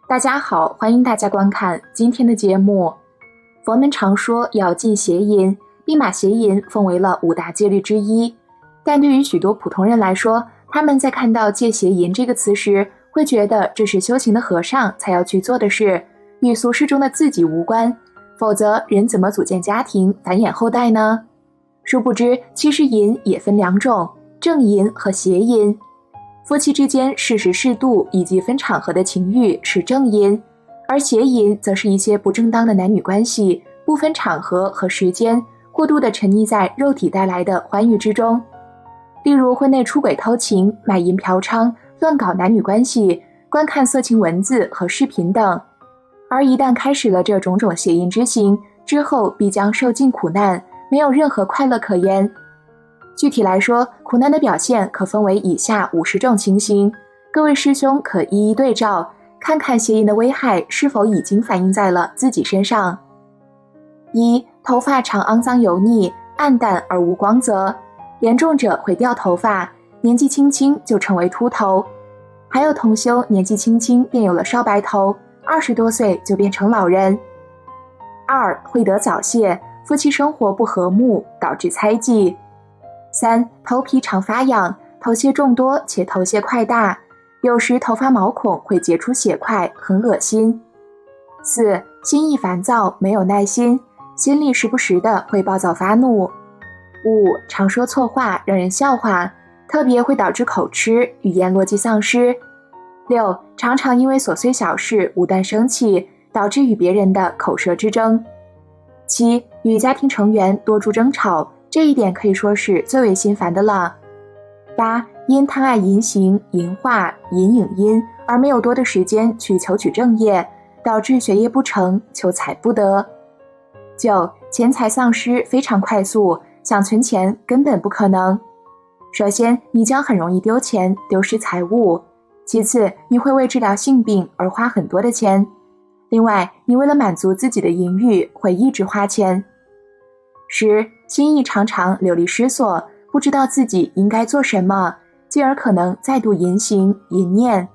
大家好，欢迎大家观看今天的节目。佛门常说要禁邪淫，并把邪淫奉为了5大戒律之一。但对于许多普通人来说，他们在看到戒邪淫这个词时，会觉得这是修行的和尚才要去做的事，与俗世中的自己无关，否则人怎么组建家庭繁衍后代呢？殊不知，其实淫也分2种，正淫和邪淫。夫妻之间适时适度以及分场合的情欲是正淫，而邪淫则是一些不正当的男女关系，不分场合和时间，过度的沉溺在肉体带来的欢愉之中。例如婚内出轨偷情、卖淫嫖娼、乱搞男女关系、观看色情文字和视频等。而一旦开始了这种种邪淫之行，之后必将受尽苦难，没有任何快乐可言。具体来说，苦难的表现可分为以下50种情形，各位师兄可一一对照，看看邪淫的危害是否已经反映在了自己身上。1. 头发常肮脏油腻、暗淡而无光泽，严重者会掉头发，年纪轻轻就成为秃头。还有同修年纪轻轻便有了少白头，20多岁就变成老人。2. 会得早泄，夫妻生活不和睦，导致猜忌。3. 头皮常发痒，头屑众多且头屑块大，有时头发毛孔会结出血块，很恶心。4. 心易烦躁，没有耐心，心里时不时的会暴躁发怒。5. 常说错话，让人笑话，特别会导致口吃，语言逻辑丧失。6. 常常因为琐碎小事无端生气，导致与别人的口舌之争。7. 与家庭成员多处争吵，这一点可以说是最为心烦的了。8. 因贪爱淫行、淫画、淫影音，而没有多的时间去求取正业，导致学业不成，求财不得。9. 钱财丧失非常快速，想存钱根本不可能。首先，你将很容易丢钱，丢失财物；其次，你会为治疗性病而花很多的钱。另外，你为了满足自己的淫欲，会一直花钱。10. 心意常常流离失所，不知道自己应该做什么，进而可能再度淫行、淫念。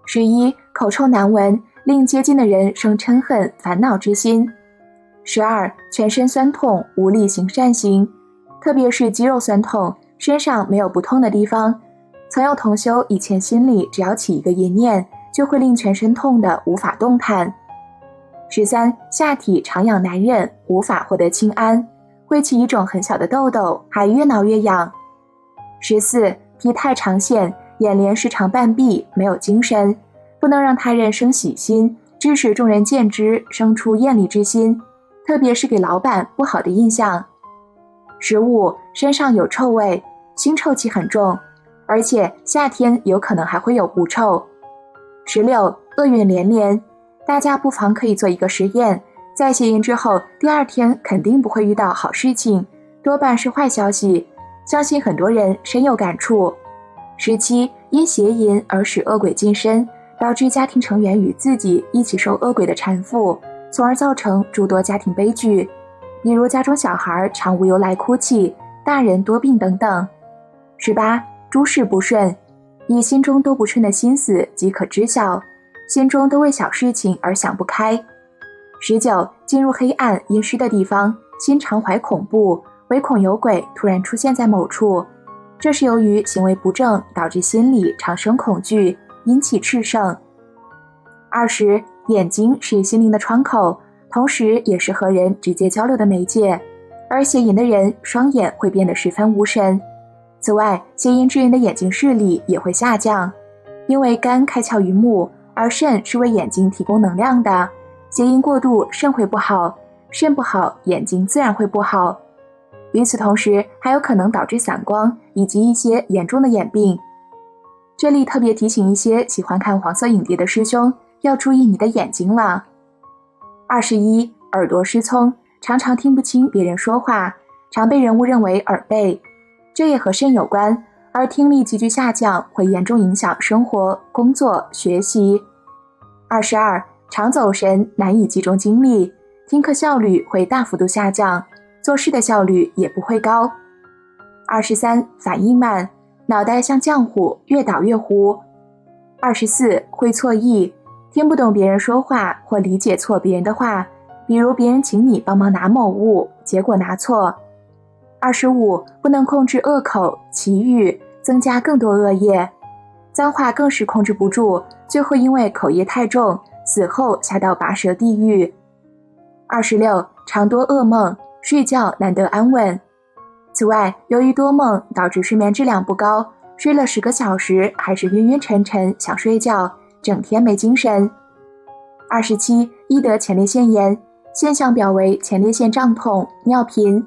11. 口臭难闻，令接近的人生嗔恨、烦恼之心。12. 全身酸痛，无力行善行，特别是肌肉酸痛，身上没有不痛的地方。曾有同修以前心里只要起一个淫念，就会令全身痛得无法动弹。13. 下体常痒难忍，无法获得清安，会起一种很小的痘痘，还越挠越痒。14. 疲态常现，眼帘时常半闭，没有精神，不能让他人生喜心，致使众人见之生出厌离之心，特别是给老板不好的印象。15. 身上有臭味，腥臭气很重，而且夏天有可能还会有狐臭。16. 厄运连连，大家不妨可以做一个实验，在邪淫之后，第2天肯定不会遇到好事情，多半是坏消息，相信很多人深有感触。17. 因邪淫而使恶鬼近身，导致家庭成员与自己一起受恶鬼的缠缚，从而造成诸多家庭悲剧，比如家中小孩常无由来哭泣，大人多病等等。18. 诸事不顺，以心中都不顺的心思即可知晓，心中都为小事情而想不开。19. 进入黑暗阴湿的地方，心常怀恐怖，唯恐有鬼突然出现在某处，这是由于行为不正，导致心里常生恐惧，阴气炽盛。20. 眼睛是心灵的窗口，同时也是和人直接交流的媒介，而邪淫的人双眼会变得十分无神。此外，邪淫之人的眼睛视力也会下降，因为肝开窍于目，而肾是为眼睛提供能量的，邪淫过度，肾会不好，肾不好，眼睛自然会不好。与此同时，还有可能导致散光以及一些严重的眼病。这里特别提醒一些喜欢看黄色影碟的师兄，要注意你的眼睛了。21. 耳朵失聪，常常听不清别人说话，常被人误认为耳背，这也和肾有关，而听力急剧下降会严重影响生活、工作、学习。22. 常走神，难以集中精力，听课效率会大幅度下降，做事的效率也不会高。23. 反应慢，脑袋像浆糊，越倒越糊。24. 会错意，听不懂别人说话或理解错别人的话，比如别人请你帮忙拿某物，结果拿错。25. 不能控制恶口、绮语，增加更多恶业。脏话更是控制不住，最后因为口业太重，死后下到拔舌地狱。26. 常多噩梦，睡觉难得安稳。此外，由于多梦导致睡眠质量不高，睡了10个小时还是晕晕沉沉想睡觉，整天没精神。27. 易得前列腺炎，现象表为前列腺胀痛、尿频。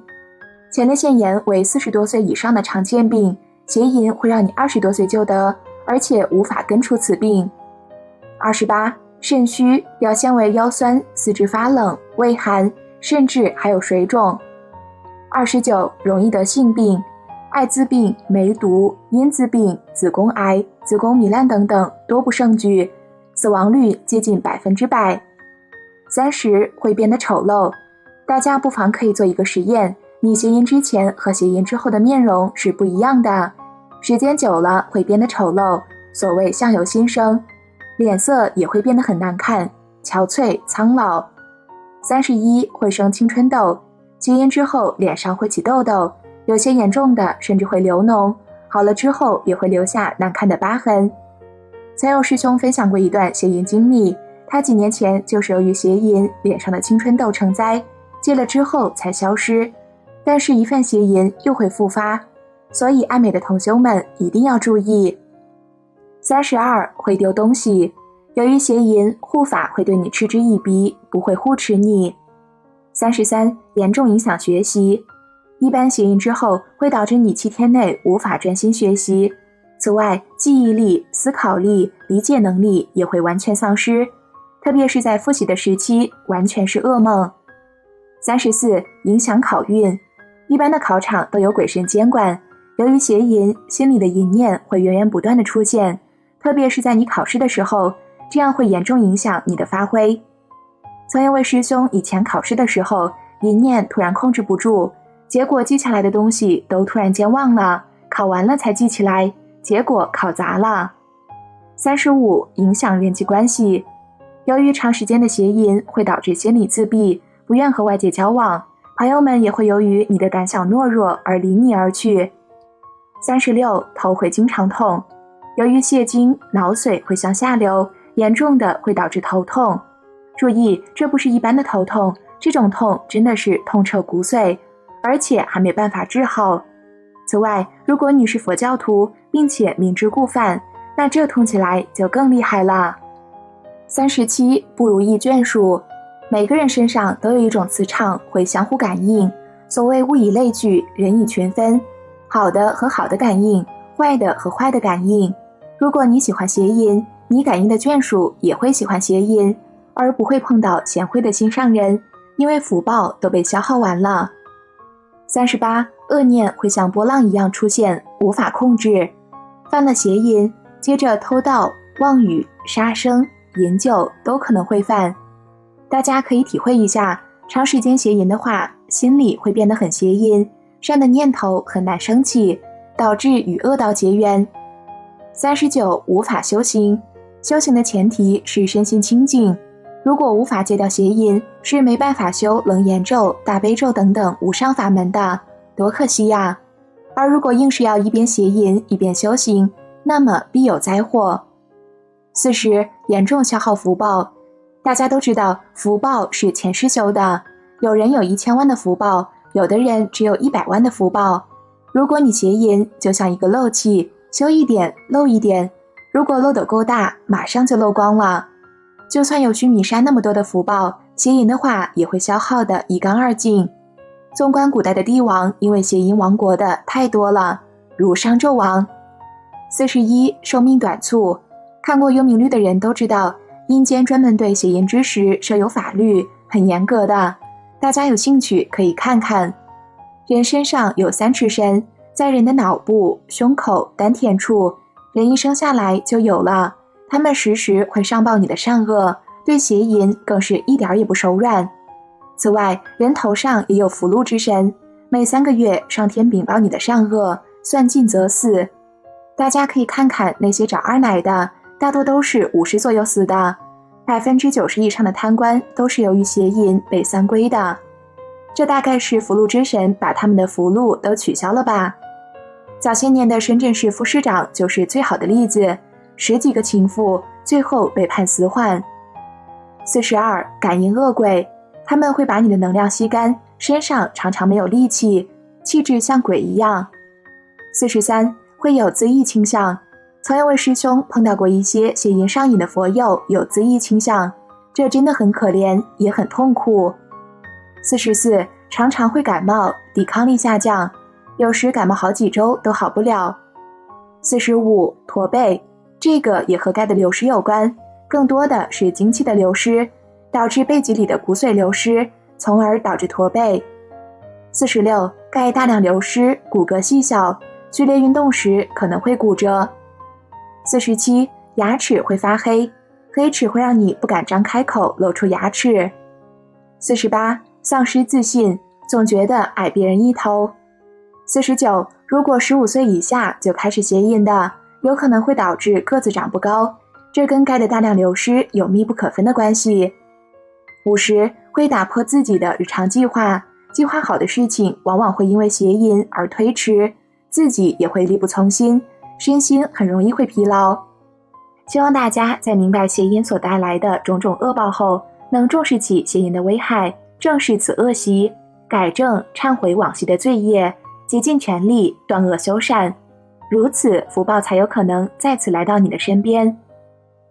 前列腺炎为40多岁以上的常见病，邪淫会让你20多岁就得，而且无法根除此病。28. 肾虚，表现为腰酸、四肢发冷、畏寒，甚至还有水肿。29. 容易得性病，艾滋病、梅毒、阴滋病、子宫癌、子宫糜烂等等多不胜举，死亡率接近100%。30. 会变得丑陋，大家不妨可以做一个实验，你邪淫之前和邪淫之后的面容是不一样的，时间久了会变得丑陋，所谓相由心生，脸色也会变得很难看，憔悴苍老。31. 会生青春痘，邪淫之后脸上会起痘痘，有些严重的甚至会流脓，好了之后也会留下难看的疤痕。曾有师兄分享过一段邪淫经历，他几年前就是由于邪淫脸上的青春痘成灾，戒了之后才消失，但是一犯邪淫又会复发，所以爱美的同修们一定要注意。32. 会丢东西，由于邪淫，护法会对你嗤之以鼻，不会护持你。33. 严重影响学习，一般邪淫之后会导致你7天内无法专心学习，此外记忆力、思考力、理解能力也会完全丧失，特别是在复习的时期，完全是噩梦。34. 影响考运，一般的考场都有鬼神监管，由于邪淫，心里的淫念会源源不断的出现，特别是在你考试的时候，这样会严重影响你的发挥。曾有位师兄以前考试的时候，淫念突然控制不住，结果记下来的东西都突然间忘了，考完了才记起来，结果考砸了。35. 影响人际关系，由于长时间的邪淫会导致心理自闭，不愿和外界交往，朋友们也会由于你的胆小懦弱而离你而去。36. 头会经常痛，由于泄精，脑髓会向下流，严重的会导致头痛。注意，这不是一般的头痛，这种痛真的是痛彻骨髓，而且还没办法治好。此外，如果你是佛教徒，并且明知故犯，那这痛起来就更厉害了。37. 不如意眷属，每个人身上都有一种磁场会相互感应，所谓物以类聚，人以群分，好的和好的感应，坏的和坏的感应。如果你喜欢邪淫，你感应的眷属也会喜欢邪淫，而不会碰到贤惠的心上人，因为福报都被消耗完了。38. 恶念会像波浪一样出现，无法控制，犯了邪淫，接着偷盗、妄语、杀生、饮酒都可能会犯。大家可以体会一下，长时间邪淫的话，心里会变得很邪淫，善的念头很难升起，导致与恶道结缘。39. 无法修行，修行的前提是身心清净，如果无法戒掉邪淫，是没办法修楞严咒、大悲咒等等无上法门的，多可惜呀！而如果硬是要一边邪淫一边修行，那么必有灾祸。40. 严重消耗福报，大家都知道福报是前世修的，有人有1000万的福报，有的人只有100万的福报。如果你邪淫，就像一个漏气，修一点漏一点，如果漏斗够大，马上就漏光了。就算有须弥山那么多的福报，邪淫的话也会消耗的一干二净。纵观古代的帝王，因为邪淫亡国的太多了，如商纣王。41. 寿命短促，看过幽冥律的人都知道，阴间专门对邪淫之时设有法律，很严格的，大家有兴趣可以看看。人身上有3尺神，在人的脑部、胸口、丹田处，人一生下来就有了，他们时时会上报你的善恶，对邪淫更是一点也不手软。此外，人头上也有福禄之神，每3个月上天禀报你的善恶，算尽则死。大家可以看看那些找二奶的，大多都是50左右死的， 90%以上的贪官都是由于邪淫被三规的。这大概是福禄之神把他们的福禄都取消了吧。早些年的深圳市副市长就是最好的例子，10几个情妇最后被判死缓。42感应恶鬼，他们会把你的能量吸干，身上常常没有力气，气质像鬼一样。43会有自缢倾向，曾有位师兄碰到过一些邪淫上瘾的佛友有自缢倾向，这真的很可怜，也很痛苦。44常常会感冒，抵抗力下降，有时感冒好几周都好不了。45驼背，这个也和钙的流失有关，更多的是精气的流失，导致背脊里的骨髓流失，从而导致驼背。46钙大量流失，骨骼细小，剧烈运动时可能会骨折。47牙齿会发黑，黑齿会让你不敢张开口露出牙齿。48丧失自信，总觉得矮别人一头。49如果15岁以下就开始邪淫的，有可能会导致个子长不高，这跟钙的大量流失有密不可分的关系。50会打破自己的日常计划，计划好的事情往往会因为邪淫而推迟，自己也会力不从心，身心很容易会疲劳。希望大家在明白邪淫所带来的种种恶报后，能重视起邪淫的危害，正视此恶习，改正忏悔往昔的罪业，竭尽全力断恶修善，如此福报才有可能再次来到你的身边。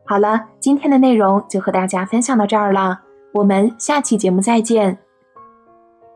好了，今天的内容就和大家分享到这儿了，我们下期节目再见。